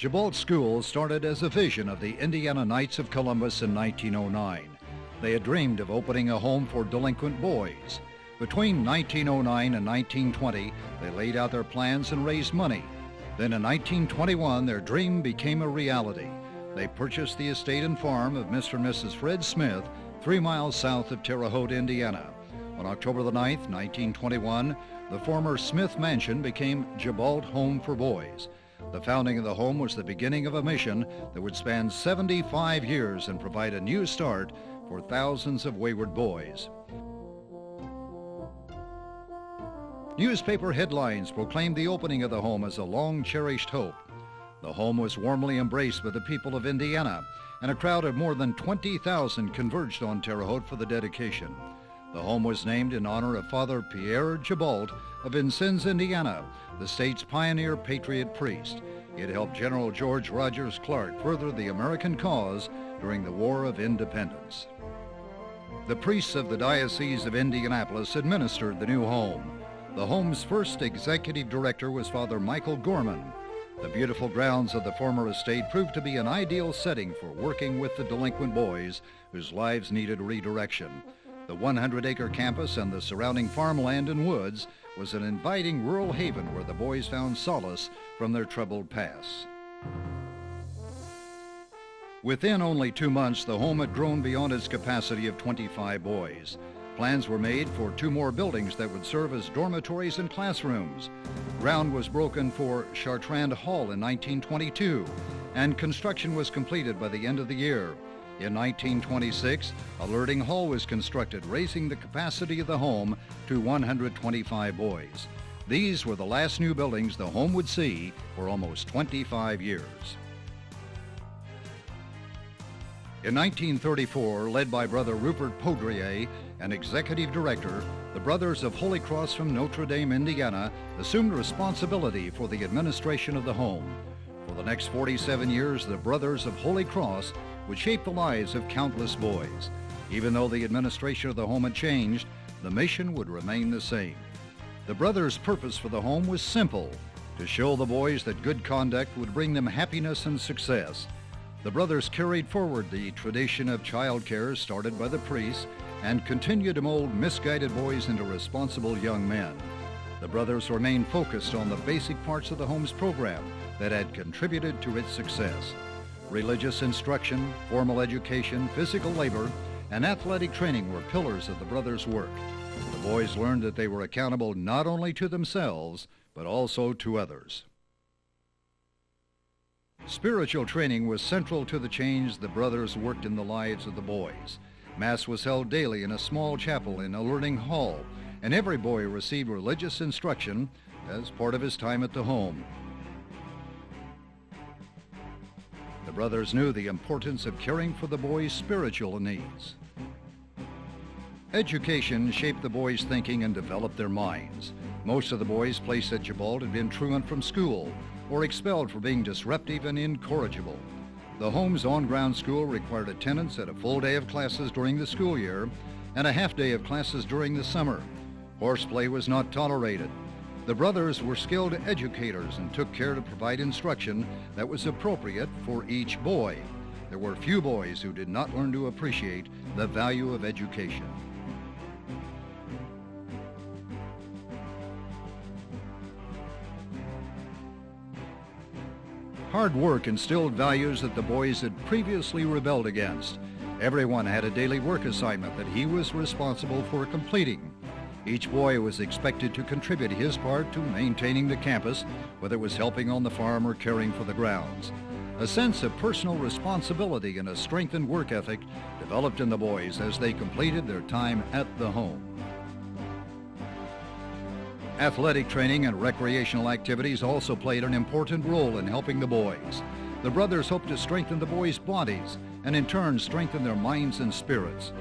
Gibault School started as a vision of the Indiana Knights of Columbus in 1909. They had dreamed of opening a home for delinquent boys. Between 1909 and 1920, they laid out their plans and raised money. Then in 1921, their dream became a reality. They purchased the estate and farm of Mr. and Mrs. Fred Smith, 3 miles south of Terre Haute, Indiana. On October the 9th, 1921, the former Smith Mansion became Gibault Home for Boys. The founding of the home was the beginning of a mission that would span 75 years and provide a new start for thousands of wayward boys. Newspaper headlines proclaimed the opening of the home as a long-cherished hope. The home was warmly embraced by the people of Indiana, and a crowd of more than 20,000 converged on Terre Haute for the dedication. The home was named in honor of Father Pierre Gibault of Vincennes, Indiana, the state's pioneer patriot priest. It helped General George Rogers Clark further the American cause during the War of Independence. The priests of the Diocese of Indianapolis administered the new home. The home's first executive director was Father Michael Gorman. The beautiful grounds of the former estate proved to be an ideal setting for working with the delinquent boys whose lives needed redirection. The 100-acre campus and the surrounding farmland and woods was an inviting rural haven where the boys found solace from their troubled past. Within only 2 months, the home had grown beyond its capacity of 25 boys. Plans were made for 2 more buildings that would serve as dormitories and classrooms. Ground was broken for Chartrand Hall in 1922, and construction was completed by the end of the year. In 1926, a learning hall was constructed, raising the capacity of the home to 125 boys. These were the last new buildings the home would see for almost 25 years. In 1934, led by Brother Rupert Poudrier, an executive director, the Brothers of Holy Cross from Notre Dame, Indiana, assumed responsibility for the administration of the home. For the next 47 years, the Brothers of Holy Cross would shape the lives of countless boys. Even though the administration of the home had changed, the mission would remain the same. The brothers' purpose for the home was simple: to show the boys that good conduct would bring them happiness and success. The brothers carried forward the tradition of child care started by the priests and continued to mold misguided boys into responsible young men. The brothers remained focused on the basic parts of the home's program that had contributed to its success. Religious instruction, formal education, physical labor, and athletic training were pillars of the brothers' work. The boys learned that they were accountable not only to themselves, but also to others. Spiritual training was central to the change the brothers worked in the lives of the boys. Mass was held daily in a small chapel in a learning hall, and every boy received religious instruction as part of his time at the home. The brothers knew the importance of caring for the boys' spiritual needs. Education shaped the boys' thinking and developed their minds. Most of the boys placed at Gibault had been truant from school or expelled for being disruptive and incorrigible. The home's on-ground school required attendance at a full day of classes during the school year and a half day of classes during the summer. Horseplay was not tolerated. The brothers were skilled educators and took care to provide instruction that was appropriate for each boy. There were few boys who did not learn to appreciate the value of education. Hard work instilled values that the boys had previously rebelled against. Everyone had a daily work assignment that he was responsible for completing. Each boy was expected to contribute his part to maintaining the campus, whether it was helping on the farm or caring for the grounds. A sense of personal responsibility and a strengthened work ethic developed in the boys as they completed their time at the home. Athletic training and recreational activities also played an important role in helping the boys. The brothers hoped to strengthen the boys' bodies and in turn strengthen their minds and spirits.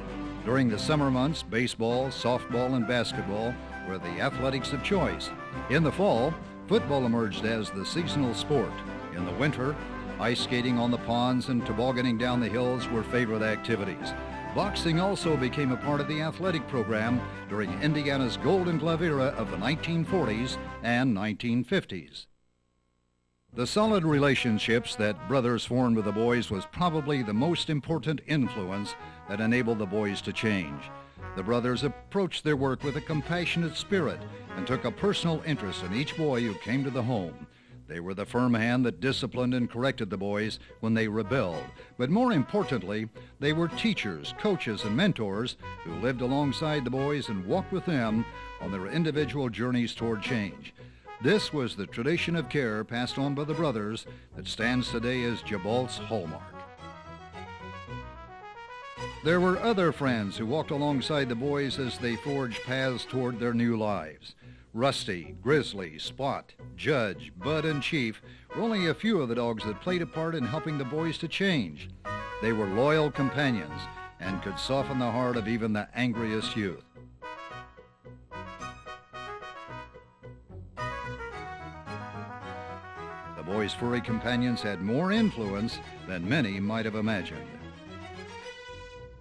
During the summer months, baseball, softball, and basketball were the athletics of choice. In the fall, football emerged as the seasonal sport. In the winter, ice skating on the ponds and tobogganing down the hills were favorite activities. Boxing also became a part of the athletic program during Indiana's Golden Glove era of the 1940s and 1950s. The solid relationships that brothers formed with the boys was probably the most important influence that enabled the boys to change. The brothers approached their work with a compassionate spirit and took a personal interest in each boy who came to the home. They were the firm hand that disciplined and corrected the boys when they rebelled. But more importantly, they were teachers, coaches, and mentors who lived alongside the boys and walked with them on their individual journeys toward change. This was the tradition of care passed on by the brothers that stands today as Gibault's hallmark. There were other friends who walked alongside the boys as they forged paths toward their new lives. Rusty, Grizzly, Spot, Judge, Bud, and Chief were only a few of the dogs that played a part in helping the boys to change. They were loyal companions and could soften the heart of even the angriest youth. The boys' furry companions had more influence than many might have imagined.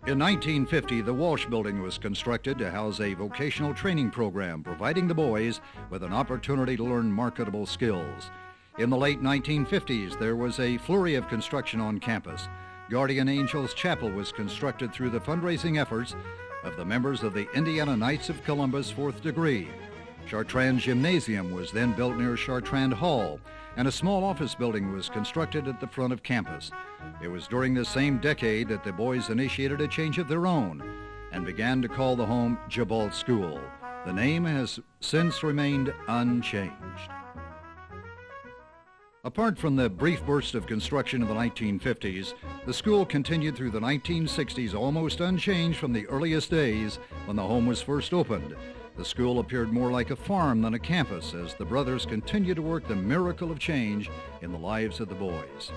In 1950, the Walsh Building was constructed to house a vocational training program, providing the boys with an opportunity to learn marketable skills. In the late 1950s, there was a flurry of construction on campus. Guardian Angels Chapel was constructed through the fundraising efforts of the members of the Indiana Knights of Columbus 4th Degree. Chartrand Gymnasium was then built near Chartrand Hall, and a small office building was constructed at the front of campus. It was during this same decade that the boys initiated a change of their own and began to call the home Gibault School. The name has since remained unchanged. Apart from the brief burst of construction of the 1950s, the school continued through the 1960s almost unchanged from the earliest days when the home was first opened. The school appeared more like a farm than a campus as the brothers continued to work the miracle of change in the lives of the boys.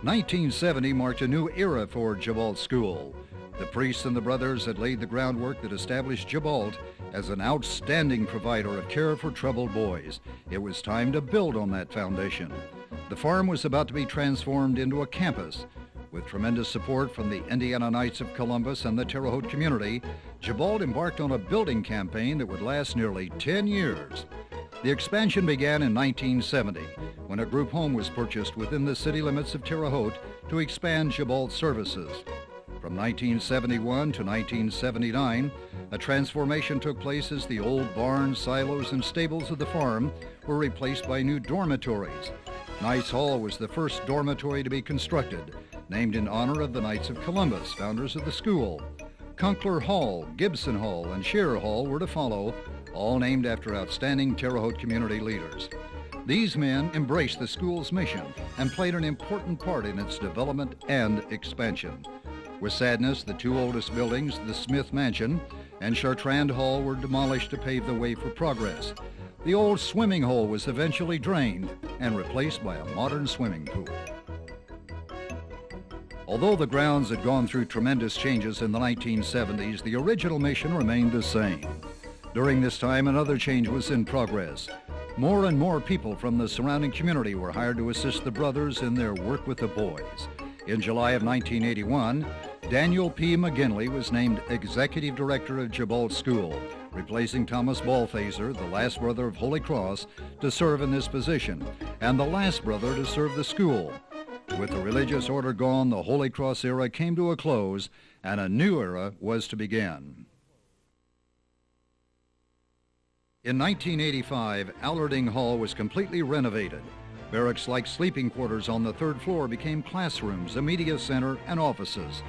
1970 marked a new era for Gibault School. The priests and the brothers had laid the groundwork that established Gibault as an outstanding provider of care for troubled boys. It was time to build on that foundation. The farm was about to be transformed into a campus. With tremendous support from the Indiana Knights of Columbus and the Terre Haute community, Gibault embarked on a building campaign that would last nearly 10 years. The expansion began in 1970, when a group home was purchased within the city limits of Terre Haute to expand Gibault services. From 1971 to 1979, a transformation took place as the old barns, silos, and stables of the farm were replaced by new dormitories. Knights Hall was the first dormitory to be constructed, named in honor of the Knights of Columbus, founders of the school. Kunkler Hall, Gibson Hall, and Shearer Hall were to follow, all named after outstanding Terre Haute community leaders. These men embraced the school's mission and played an important part in its development and expansion. With sadness, the two oldest buildings, the Smith Mansion and Chartrand Hall, were demolished to pave the way for progress. The old swimming hole was eventually drained and replaced by a modern swimming pool. Although the grounds had gone through tremendous changes in the 1970s, the original mission remained the same. During this time, another change was in progress. More and more people from the surrounding community were hired to assist the brothers in their work with the boys. In July of 1981, Daniel P. McGinley was named Executive Director of Gibault School, replacing Thomas Balthaser, the last brother of Holy Cross, to serve in this position, and the last brother to serve the school. With the religious order gone, the Holy Cross era came to a close, and a new era was to begin. In 1985, Allarding Hall was completely renovated. Barracks-like sleeping quarters on the third floor became classrooms, a media center, and offices.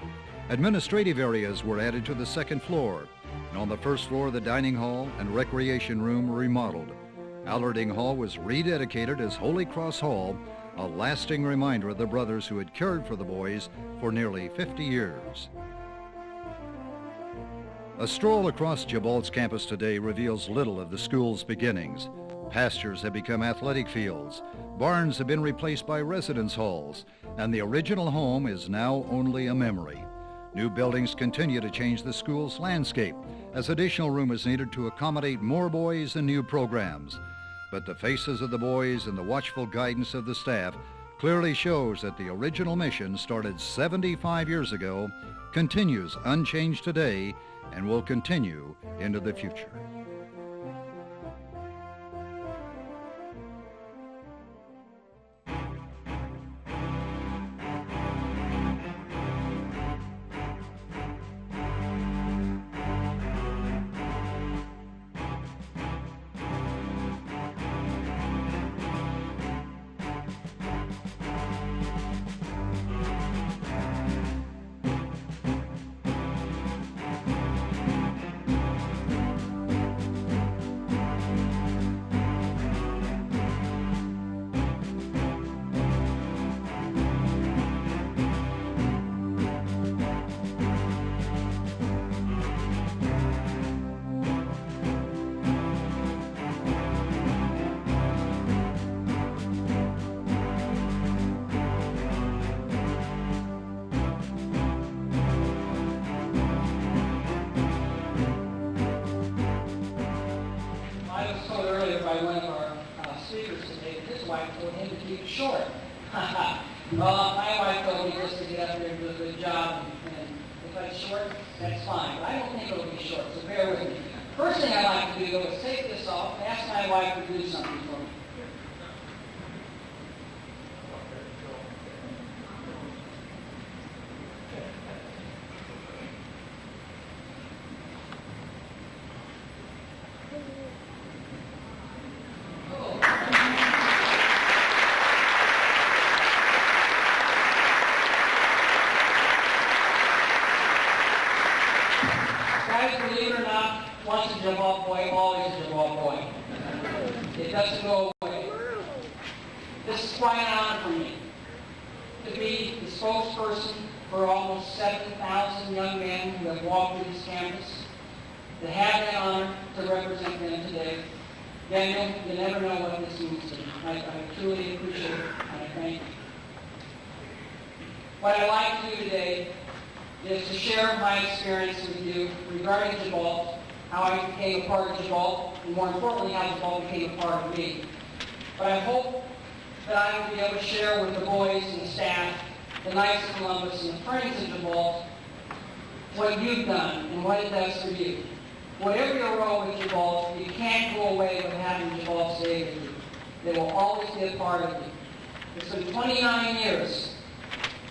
Administrative areas were added to the second floor, and on the first floor, the dining hall and recreation room were remodeled. Allarding Hall was rededicated as Holy Cross Hall, a lasting reminder of the brothers who had cared for the boys for nearly 50 years. A stroll across Gibault's campus today reveals little of the school's beginnings. Pastures have become athletic fields, barns have been replaced by residence halls, and the original home is now only a memory. New buildings continue to change the school's landscape as additional room is needed to accommodate more boys and new programs. But the faces of the boys and the watchful guidance of the staff clearly shows that the original mission, started 75 years ago, continues unchanged today and will continue into the future. by one of our speakers today that his wife told him to keep it short. Well, my wife told me just to get up there and do a good job, and if it's short, that's fine. But I don't think it'll be short, so bear with me. First thing I like to do, though, is take this off and ask my wife to do something for me. Guys, believe it or not, once a Gibault boy, always a Gibault boy. It doesn't go away. This is quite an honor for me to be the spokesperson for almost 7,000 young men who have walked through this campus, to have that honor to represent them today. Daniel, you never know what this means to me. I truly appreciate it, and I thank you. What I'd like to do today is to share my experience with you regarding Gibault, how I became a part of Gibault, and more importantly, how Gibault became a part of me. But I hope that I will be able to share with the boys and the staff, the Knights of Columbus and the Friends of Gibault, what you've done and what it does for you. Whatever your role with Gibault, you can't go away with having Gibault stay with you. They will always be a part of you. It's been 29 years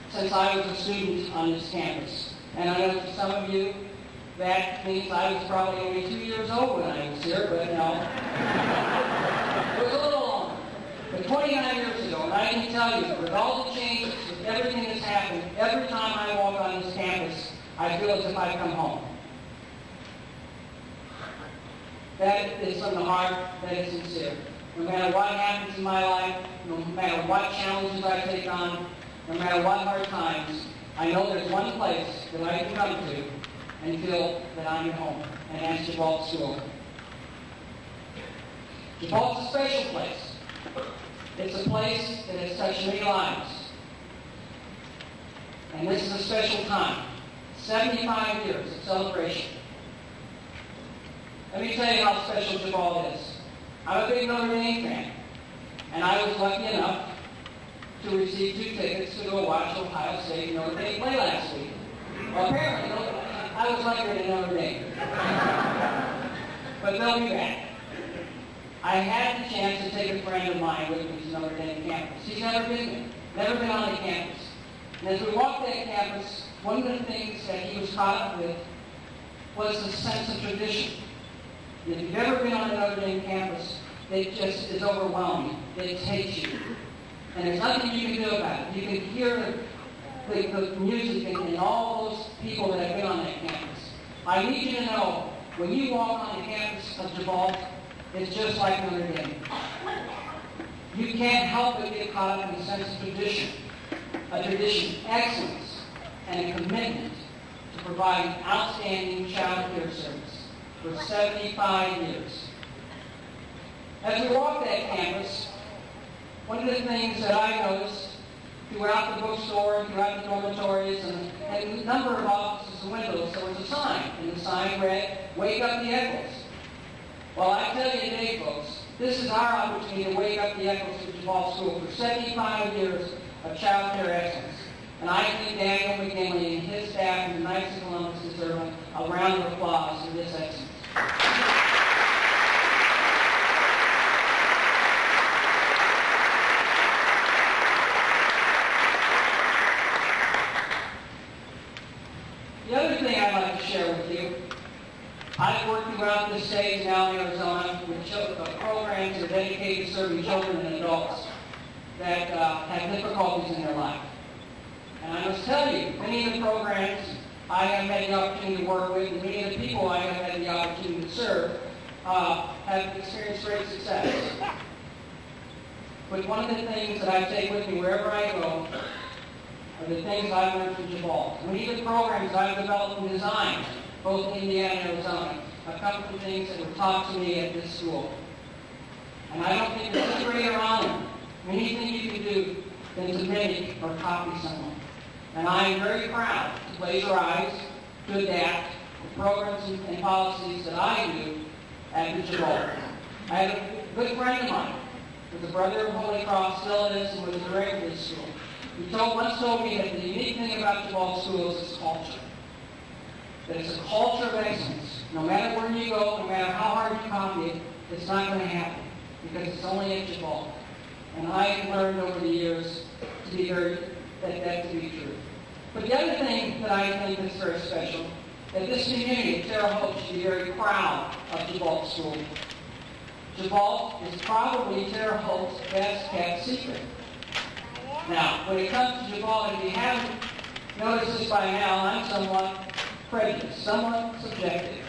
since I was a student on this campus. And I know for some of you, that means I was probably only 2 years old when I was here, but no. It was a little longer. But 29 years ago, and I can tell you, with all the changes, with everything that's happened, every time I walk on this campus, I feel as if I've come home. That is from the heart, that is sincere. No matter what happens in my life, no matter what challenges I take on, no matter what hard times, I know there's one place that I can come to and feel that I'm at home, and that's Gibault School. Gibault's a special place. It's a place that has touched many lives. And this is a special time. 75 years of celebration. Let me tell you how special Gibault is. I'm a big Notre Dame fan, and I was lucky enough to receive 2 tickets to go watch Ohio State and Notre Dame play last week. Well, apparently, I was luckier than Notre Dame. But they'll be back. I had the chance to take a friend of mine with me to Notre Dame campus. He's never been there, never been on the campus. And as we walked that campus, one of the things that he was caught up with was the sense of tradition. If you've ever been on a Notre Dame campus, it just is overwhelming. It takes you. And there's nothing you can do about it. You can hear the music and all those people that have been on that campus. I need you to know, when you walk on the campus of Gibault, it's just like Notre Dame. You can't help but get caught up in a sense of tradition, a tradition of excellence, and a commitment to providing outstanding child care service for 75 years. As we walk that campus, one of the things that I noticed throughout the bookstore, throughout the dormitories, and a number of offices and windows, there was a sign, and the sign read, "Wake up the echoes." Well, I tell you today, folks, this is our opportunity to wake up the echoes of Gibault School for 75 years of child care excellence. And I think Daniel McGinley and his staff and the Knights of Columbus deserve a round of applause for this excellence. The other thing I'd like to share with you, I've worked throughout the state now in Arizona with programs that are dedicated to serving children and adults that have difficulties in their life. And I must tell you, many of the programs I have had the opportunity to work with, and many of the people I have had the opportunity to serve, have experienced great success. But one of the things that I take with me wherever I go are the things I've learned from Gibault. Many of the programs I've developed and designed, both in Indiana and Arizona, have come from things that were taught to me at this school. And I don't think there's a greater honor, anything you can do, than to mimic or copy someone. And I am very proud to plagiarize, to adapt the programs and policies that I do at the Gibault. I have good friend of mine, was a brother of Holy Cross, still is, and was a director of this school. He once told me that the unique thing about Gibault schools is culture. That it's a culture of excellence. No matter where you go, no matter how hard you copy it, it's not going to happen because it's only at Gibault. And I've learned over the years that to be true. But the other thing that I think is very special, that this community of Terre Haute should be very proud of Gibault School. Gibault is probably Terre Haute's best kept secret. Now, when it comes to Gibault, if you haven't noticed this by now, I'm somewhat prejudiced, somewhat subjective.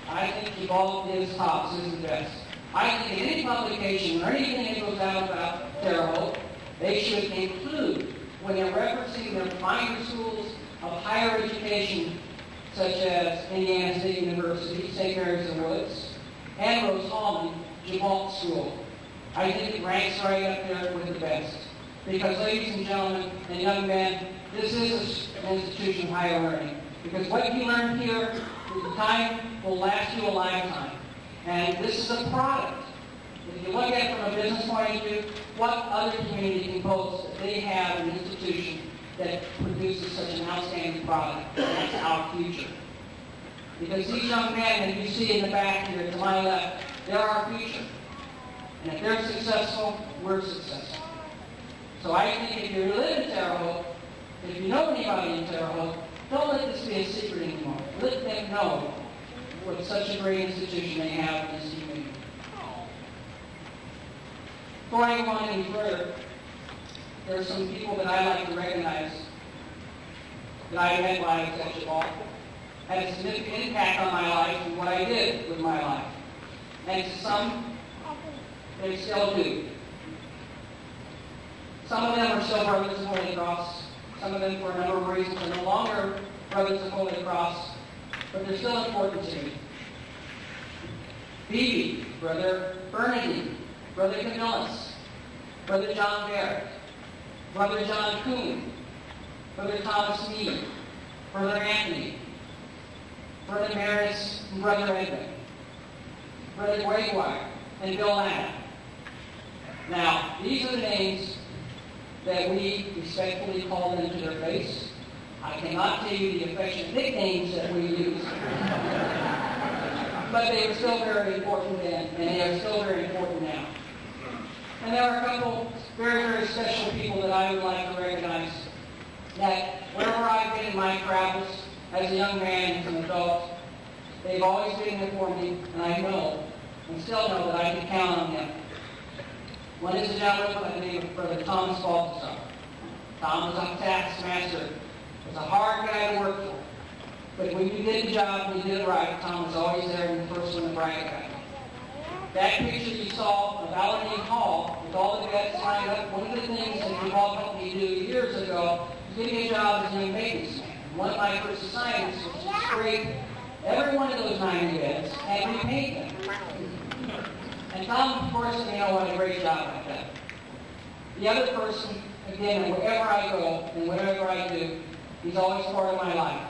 I think Gibault is tops, is the best. I think in any publication or anything that goes out about Terre Haute, they should include, when they're referencing their finer schools of higher education, such as Indiana State University, St. Mary's in the Woods, and Rose-Hulman, Gibault School. I think it ranks right up there with the best. Because, ladies and gentlemen, and young men, this is an institution of higher learning. Because what you learn here, the time will last you a lifetime. And this is a product. If you look at it from a business point of view, what other community can boast that they have an institution that produces such an outstanding product? And that's our future. Because these young men that you see in the back here to my left, they're our future. And if they're successful, we're successful. So I think if you live in Terre Haute, if you know anybody in Terre Haute, don't let this be a secret anymore. Let them know what such a great institution they have in this community. Before I go on any further, there are some people that I like to recognize that I met by at Gibault, had a significant impact on my life and what I did with my life. And to some, they still do. Some of them are still brothers of Holy Cross. Some of them, for a number of reasons, are no longer brothers of Holy Cross, but they're still important to me. Phoebe, Brother Bernadine, Brother Camillus, Brother John Barrett, Brother John Kuhn, Brother Thomas Meade, Brother Anthony, Brother Maris, and Brother Edmund, Brother Gregoire, and Bill Adam. Now, these are the names that we respectfully call them to their face. I cannot tell you the affectionate nicknames that we use. But they were still very important then, and they are still very important now. And there are a couple very, very special people that I would like to recognize that wherever I've been in my travels, as a young man and as an adult, they've always been there for me, and I know, and still know, that I can count on them. One is a gentleman by the name of Brother Thomas Balthazar. Tom was a taskmaster. Was a hard guy to work for. But when you did the job and you did it right, Tom was always there and the first one to brag about it. That picture you saw of Alanine Hall, with all the vets lined up, one of the things that Gibault helped me do years ago was give me a job as a young maintenance man. One of my first assignments was to scrape every one of those 90 beds and repaint them. And Tom, of course, let me know what a great job like that. The other person, again, wherever I go and whatever I do, he's always part of my life.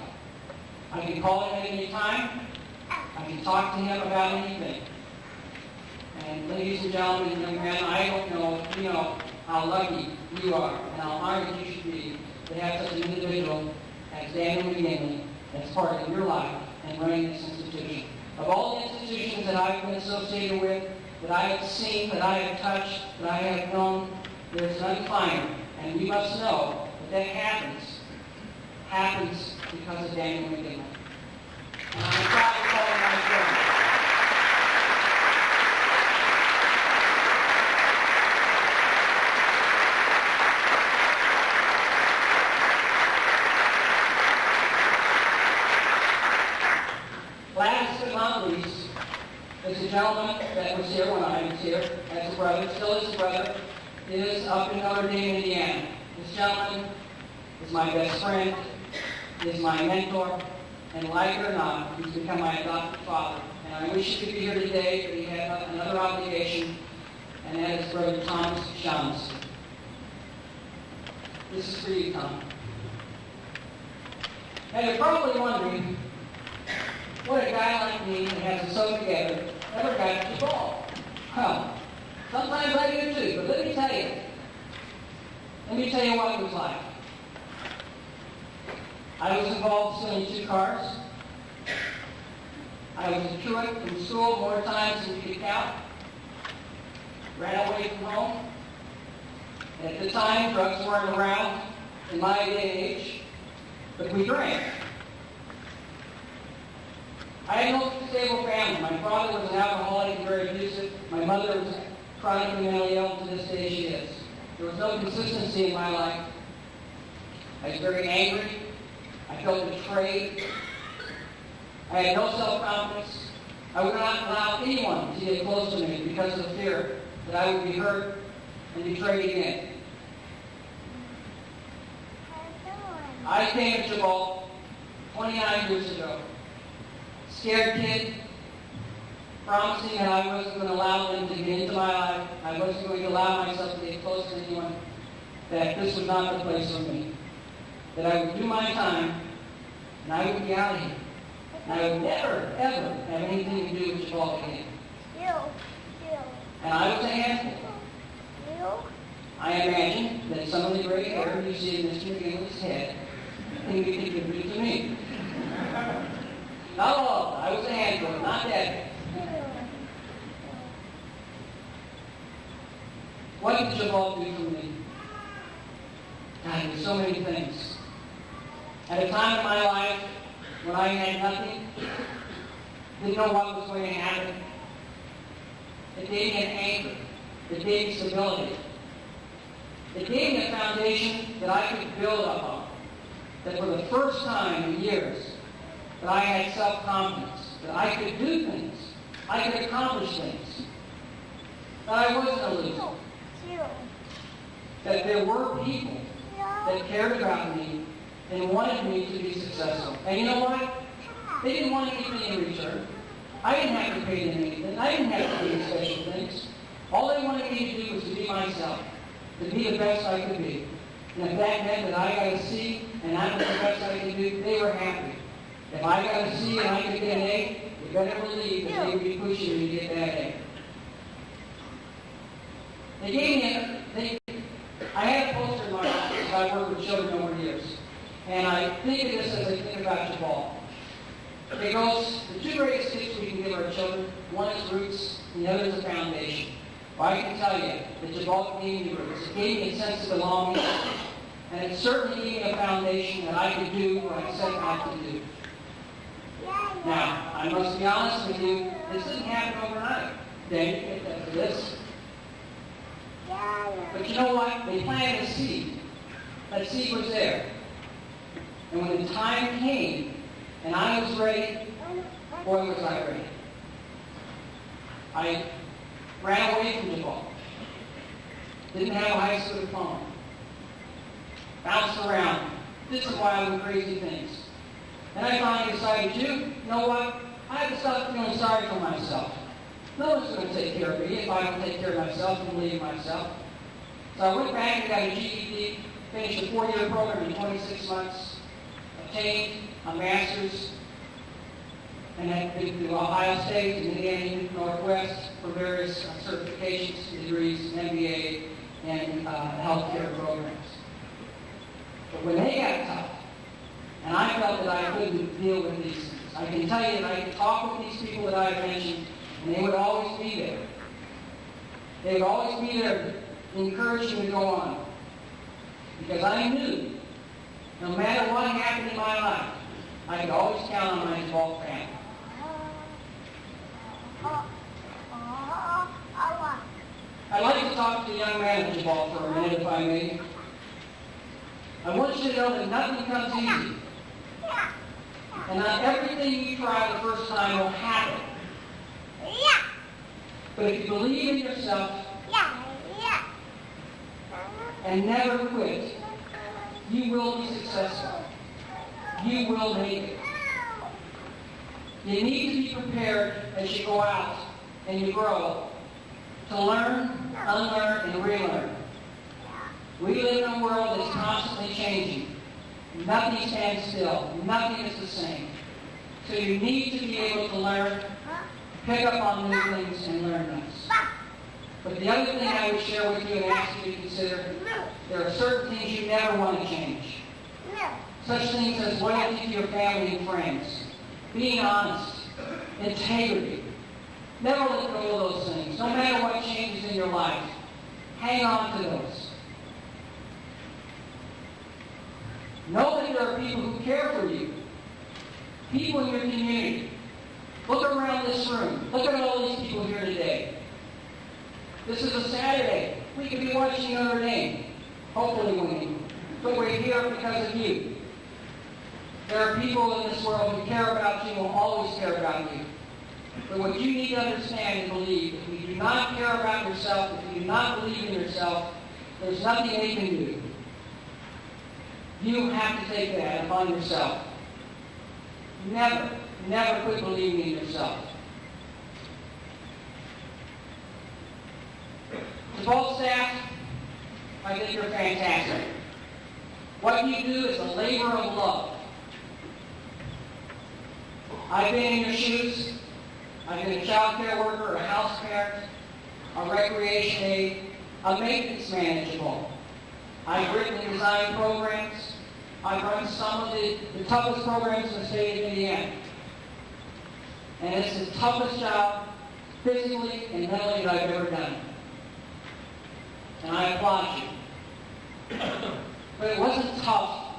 I can call him at any time. I can talk to him about anything. And ladies and gentlemen, young men, I don't know if you know how lucky you are and how honored you should be to have such an individual as Daniel McGinley as part of your life and running this institution. Of all the institutions that I've been associated with, that I have seen, that I have touched, that I have known, there's none finer. And we must know that happens because of Daniel McGinley. And I'm proud to call him my friend. Last but not least is a gentleman that was here when I was here as a brother, still is a brother, is up in Notre Dame, Indiana. This gentleman is my best friend, is my mentor, and like it or not, he's become my adopted father. And I wish he could be here today, but he had another obligation, and that is Brother Thomas Shaughnessy. This is for you, Tom. And you're probably wondering, what a guy like me that has it so together ever got to Gibault? Well, Sometimes I do too, but let me tell you what it was like. I was involved in stealing 2 cars. I was a truant from school more times than you could count. Ran away from home. At the time, drugs weren't around in my day and age, but we drank. I had no stable family. My father was an alcoholic and very abusive. My mother was chronically mentally ill. To this day she is. There was no consistency in my life. I was very angry. I felt betrayed. I had no self-confidence. I would not allow anyone to get close to me because of the fear that I would be hurt and betrayed again. I came to Gibault 29 years ago. Scared kid, promising that I wasn't going to allow them to get into my life. I wasn't going to allow myself to get close to anyone. That this was not the place for me. That I would do my time, and I would be out of here. And I would never, ever have anything to do with Gibault again. And I was a handful. I imagine that some of the gray hair you see in Mr. McGinley's head can be contributed to me. Not all of it. I was a handful, not that. What did Gibault do for me? God, there's so many things. At a time in my life when I had nothing, didn't know what was going to happen, it gave me an anchor. It gave me stability. It gave me a foundation that I could build upon. That for the first time in years, that I had self-confidence. That I could do things. I could accomplish things. That I wasn't a loser. That there were people that cared about me and wanted me to be successful. And you know what? They didn't want anything in return. I didn't have to pay them anything. I didn't have to do special things. All they wanted me to do was to be myself, to be the best I could be. And if that meant that I got a C and I was the best I could do, they were happy. If I got a C and I could get an A, you better believe that they would be pushing me to get that A. They gave me I had a poster in my office. I've worked with children over the years. And I think of this as I think about Gibault. It goes, the 2 greatest gifts we can give our children, one is roots, and the other is a foundation. Well, I can tell you that Gibault gave me roots. It gave me a sense of belonging, and it certainly gave me a foundation that I could do what I set out to do. Now, I must be honest with you, this didn't happen overnight. Then you get that for this. But you know what? They planted a seed. That seed was there. And when the time came, and I was ready, boy was I ready. I ran away from Gibault. Didn't have a high school diploma. Bounced around. Did some wild and crazy things. And I finally decided, you know what? I have to stop feeling sorry for myself. No one's going to take care of me if I don't take care of myself and believe in myself. So I went back and got a GED, finished a 4-year program in 26 months, obtained a master's, and then been to Ohio State and Indiana Northwest for various certifications, degrees, MBA, and healthcare programs. But when they got tough, and I felt that I couldn't deal with these things, I can tell you that I could talk with these people that I've mentioned, and they would always be there. They would always be there encouraging me to go on. Because I knew, no matter what happened in my life, I could always count on my Gibault family. I'd like to talk to the young man at Gibault for a minute, if I may. I want you to know that nothing comes easy. And not everything you try the first time will happen. But if you believe in yourself and never quit, you will be successful. You will make it. You need to be prepared as you go out and you grow to learn, unlearn, and relearn. We live in a world that's constantly changing. Nothing stands still. Nothing is the same. So you need to be able to learn, pick up on new things, and learn those. But the other thing I would share with you and ask you to consider, there are certain things you never want to change. Such things as loyalty to your family and friends, being honest, integrity. Never let go of those things. No matter what changes in your life, hang on to those. Know that there are people who care for you. People in your community. Look around this room. Look at all these people here today. This is a Saturday. We could be watching Notre Dame, hopefully winning. But we're here because of you. There are people in this world who care about you and will always care about you. But what you need to understand and believe, if you do not care about yourself, if you do not believe in yourself, there's nothing they can do. You have to take that upon yourself. Never, never quit believing in yourself. Gibault staff, I think you're fantastic. What you do is a labor of love. I've been in your shoes. I've been a child care worker, a house parent, a recreation aide, a maintenance man at Gibault. I've written and designed programs. I've run some of the toughest programs in the state of Indiana. And it's the toughest job, physically and mentally, that I've ever done. And I applaud you. But it wasn't tough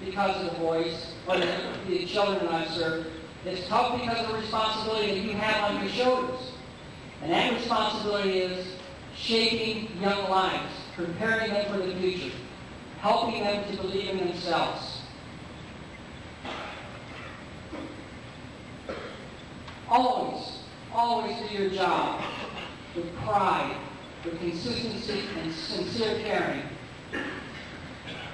because of the boys or the children that I served. It's tough because of the responsibility that you have on your shoulders. And that responsibility is shaping young lives, preparing them for the future, helping them to believe in themselves. Always, always do your job with pride, with consistency and sincere caring.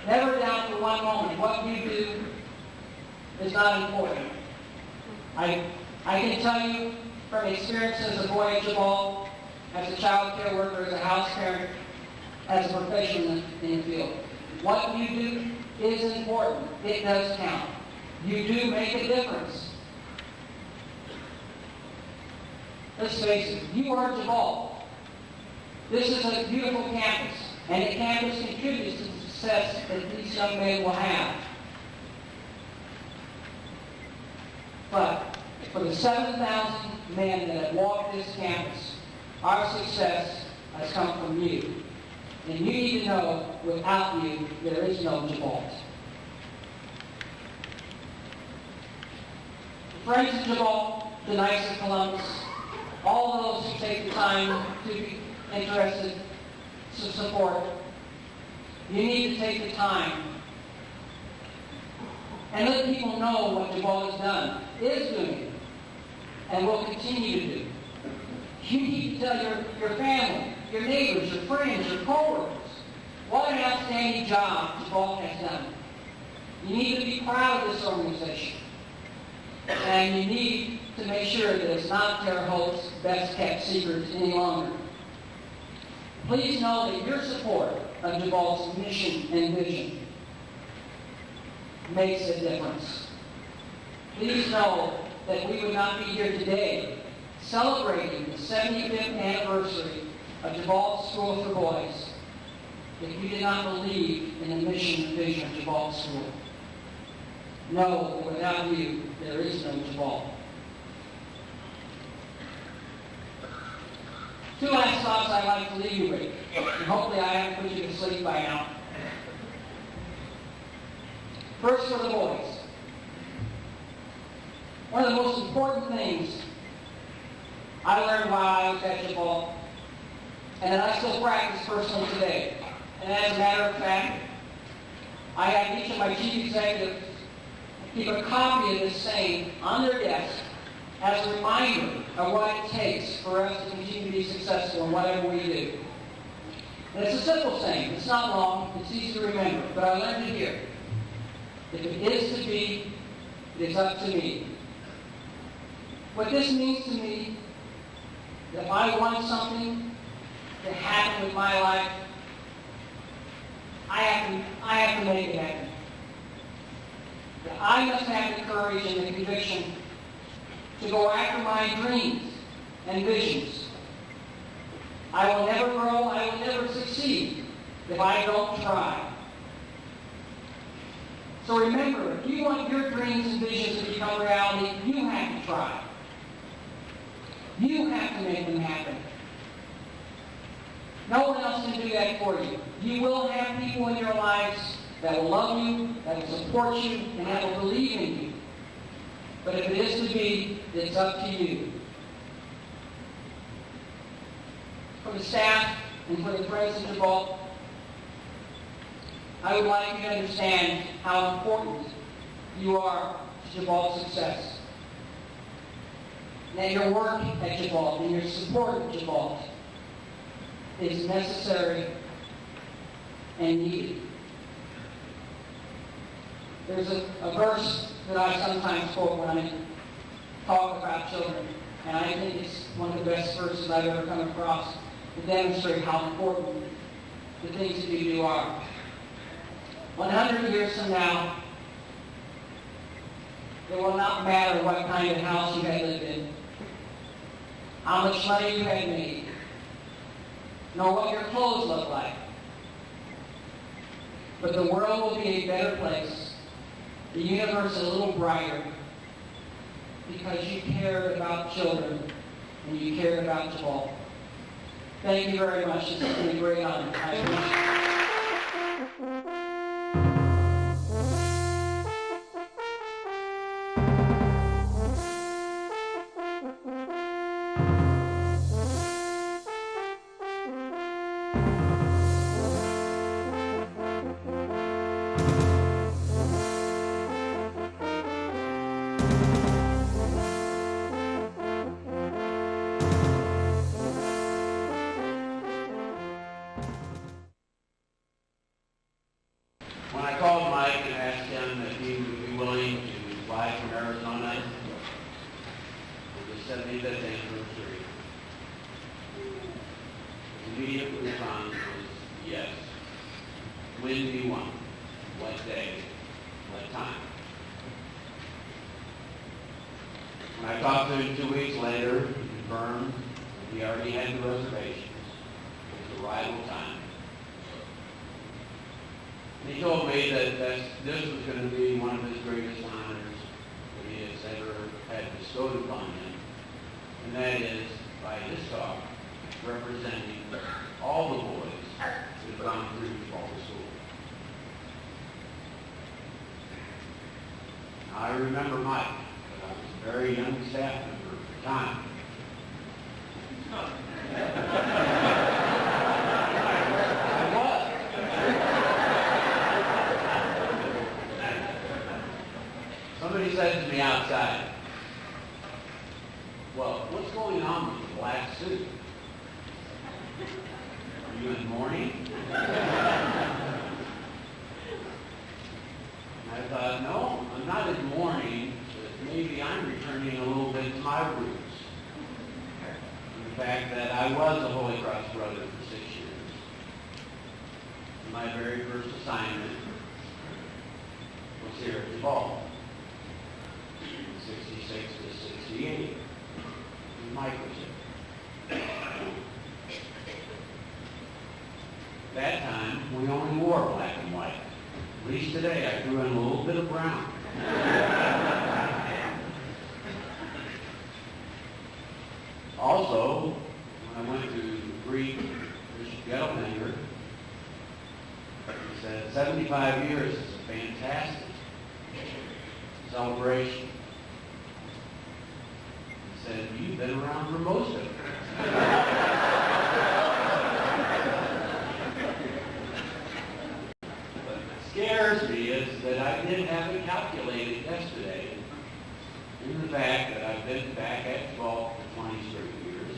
Never doubt for one moment what you do is not important. I can tell you from experience as a boy at Gibault, as a child care worker, as a house parent, as a professional in the field. What you do is important. It does count. You do make a difference. Let's face it, you are Gibault. This is a beautiful campus, and the campus contributes to the success that these young men will have. But for the 7,000 men that have walked this campus, our success has come from you. And you need to know, without you, there is no Gibault. The friends of Gibault, the Knights of Columbus, all those who take the time to be interested, to support, you need to take the time and let people know what Gibault has done, is doing, and will continue to do. You need to tell your family, your neighbors, your friends, your co-workers, what an outstanding job Gibault has done. You need to be proud of this organization. And you need to make sure that it's not Terre Haute's best-kept secret any longer. Please know that your support of Gibault's mission and vision makes a difference. Please know that we would not be here today celebrating the 75th anniversary of Gibault School for Boys if you did not believe in the mission and vision of Gibault School. Know that without you, there is no Gibault. Two last thoughts I'd like to leave you with, and hopefully I haven't put you to sleep by now. First, for the boys. One of the most important things I learned while I was at Gibault, and that I still practice personally today. And as a matter of fact, I have each of my chief executives keep a copy of this saying on their desk as a reminder of what it takes for us to continue to be successful in whatever we do. And it's a simple saying. It's not long. It's easy to remember. But I learned it here. If it is to be, it is up to me. What this means to me, that if I want something to happen with my life, I have to make it happen. That I must have the courage and the conviction to go after my dreams and visions. I will never grow, I will never succeed if I don't try. So remember, if you want your dreams and visions to become reality, you have to try. You have to make them happen. No one else can do that for you. You will have people in your lives that will love you, that will support you, and that will believe in you. But if it is to be, it's up to you. For the staff and for the friends of Gibault, I would like you to understand how important you are to Gibault's success. That your work at Gibault and your support of Gibault is necessary and needed. There's a verse that I sometimes quote when I talk about children, and I think it's one of the best verses I've ever come across to demonstrate how important the things that you do are. 100 years from now, it will not matter what kind of house you had lived in, how much money you had made, nor what your clothes look like. But the world will be a better place, the universe a little brighter, because you cared about children and you cared about Gibault. Thank you very much. It's been a great honor. I appreciate it. When I called Mike and asked him if he would be willing to fly from Arizona for the 75th anniversary, his immediate response was yes. When do you want? What day? What time? When I talked to him 2 weeks later, he confirmed that he already had the reservations for the arrival time. And he told me that this was going to be one of his greatest honors that he has ever had bestowed upon him, and that is by his talk representing all the boys that have gone through Gibault School. Now, I remember Mike, but I was a very young staff member at the time. Somebody said to me outside, "Well, what's going on with the black suit? Are you in mourning?" And I thought, no, I'm not in mourning, but maybe I'm returning a little bit to my roots. And the fact that I was a Holy Cross brother for 6 years. And my very first assignment was here at Gibault. 66 to 68. And Mike was here. At that time, we only wore black and white. At least today, I threw in a little bit of brown. Also, when I went to greet Bishop Gettlehanger, he said, 75 years is a fantastic celebration. He said, you've been around for most of it. What scares me is that I did have it calculated yesterday in the fact that I've been back at Gibault for 20 straight years,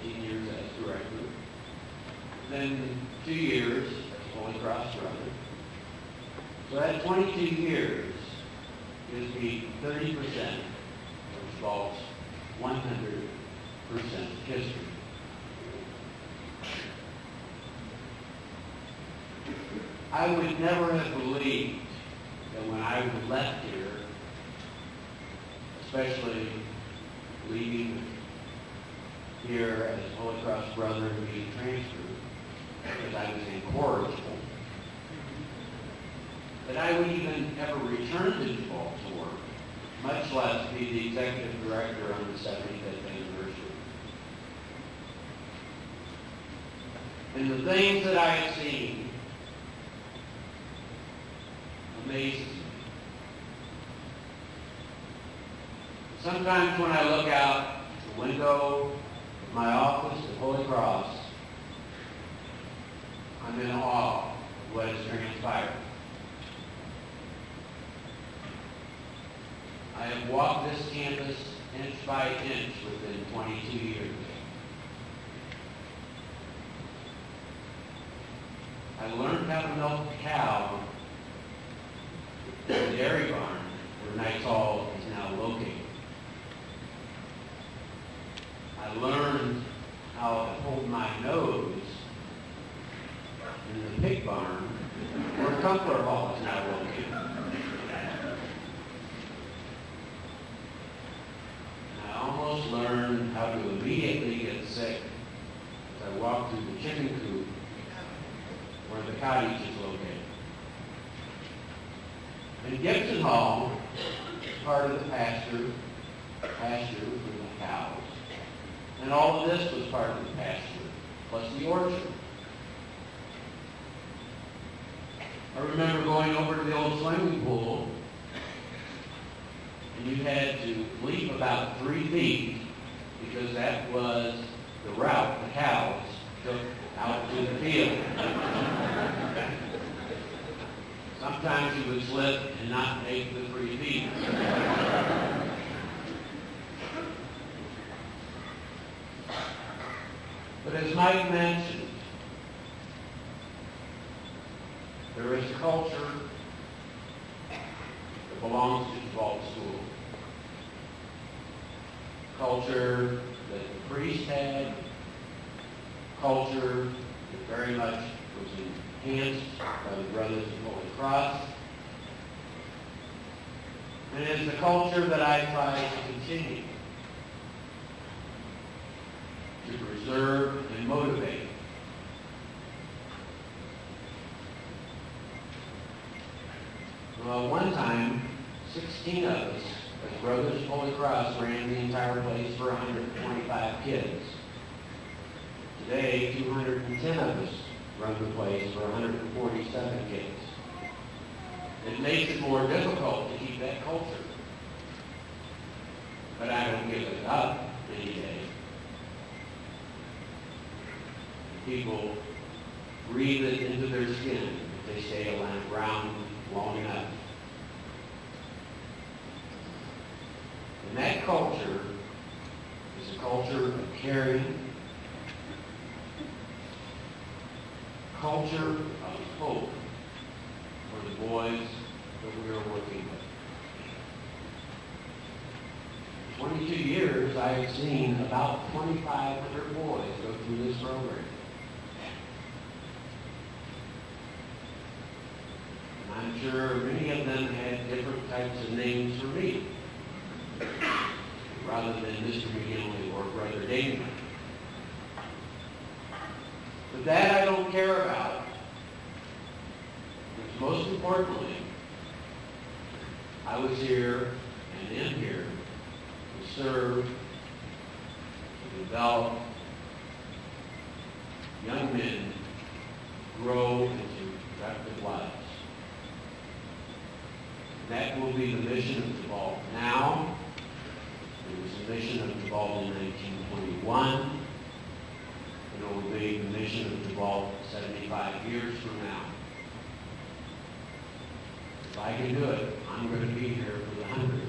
15 years as director, then 2 years as Holy Cross brother. So that 22 years gives me 30% of Gibault's 100% history. I would never have believed that when I left here, especially leaving here as a Holy Cross brother and being transferred because I was incorrigible that I would even ever return to Gibault to work, much less be the executive director on the 75th anniversary. And the things that I have seen amazes me. Sometimes when I look out the window of my office at Holy Cross, I'm in awe of what has transpired. I have walked this campus inch by inch within 22 years. I learned how to milk a cow in the dairy barn where Knights Hall is now located. I learned how to hold my nose in the pig barn where Crumpler Hall is now located. I almost learned how to immediately get sick as I walked through the chicken coop where the cottage is located. And Gibson Hall is part of the pasture for the cows. And all of this was part of the pasture, plus the orchard. I remember going over to the old swimming pool, and you had to leap about 3 feet because that was the route the cows took out to the field. Sometimes you would slip and not make the 3 feet. But as Mike mentioned, there is a culture that belongs to Gibault School. Culture that the priest had, culture that very much was enhanced by the Brothers of Holy Cross. And it's the culture that I try to continue to preserve and motivate. Well, one time, 16 of us, as Brothers of Holy Cross, ran the entire place for 125 kids. Today, 210 of us run the place for 147 kids. It makes it more difficult to keep that culture. But I don't give it up any day. People breathe it into their skin if they stay around long enough. And that culture is a culture of caring, culture of hope for the boys that we are working with. In 22 years, I have seen about 2,500 boys go through this program. I'm sure many of them had different types of names for me, rather than Mr. McGinley or Brother Damon. But that I don't care about. Because most importantly, I was here and am here to serve, to develop young men, grow into productive lives. That will be the mission of Gibault now. It was the mission of Gibault in 1921. And it will be the mission of Gibault 75 years from now. If I can do it, I'm going to be here for the 100.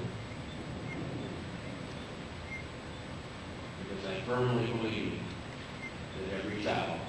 Because I firmly believe that every child